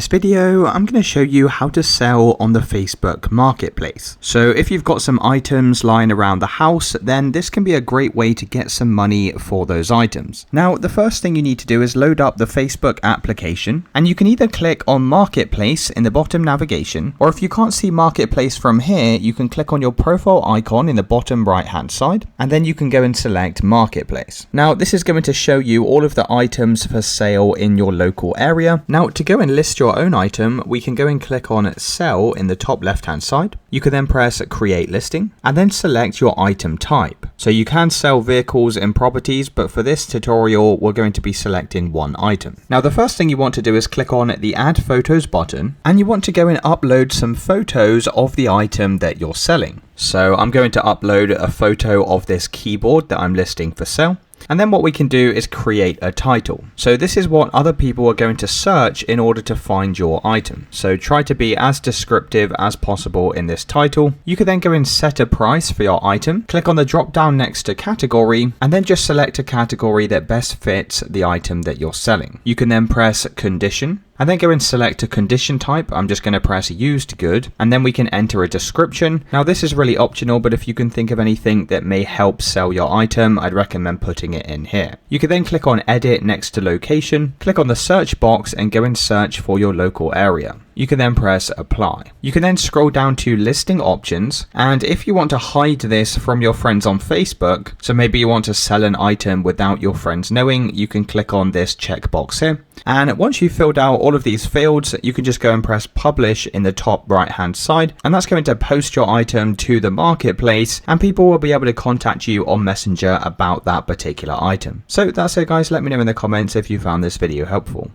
this video, I'm going to show you how to sell on the Facebook Marketplace. So if you've got some items lying around the house, then this can be a great way to get some money for those items. Now, the first thing you need to do is load up the Facebook application, and you can either click on Marketplace in the bottom navigation, or if you can't see Marketplace from here, you can click on your profile icon in the bottom right hand side, and then you can go and select Marketplace. Now, this is going to show you all of the items for sale in your local area. Now, to go and list your own item, we can go and click on Sell in the top left hand side. You can then press Create Listing and then select your item type. So you can sell vehicles and properties, but for this tutorial, we're going to be selecting one item. Now, the first thing you want to do is click on the Add Photos button, and you want to go and upload some photos of the item that you're selling. So I'm going to upload a photo of this keyboard that I'm listing for sale. And then what we can do is create a title. So this is what other people are going to search in order to find your item. So try to be as descriptive as possible in this title. You can then go and set a price for your item. Click on the drop down next to category, and then just select a category that best fits the item that you're selling. You can then press condition, and then go and select a condition type. I'm just going to press used good, and then we can enter a description. Now, this is really optional, but if you can think of anything that may help sell your item, I'd recommend putting it in here. You can then click on edit next to location, click on the search box and go and search for your local area. You can then press apply. You can then scroll down to listing options, and if you want to hide this from your friends on Facebook, so maybe you want to sell an item without your friends knowing, you can click on this checkbox here. And once you've filled out all of these fields, you can just go and press publish in the top right hand side, and that's going to post your item to the marketplace, and people will be able to contact you on Messenger about that particular item. So that's it guys, let me know in the comments if you found this video helpful.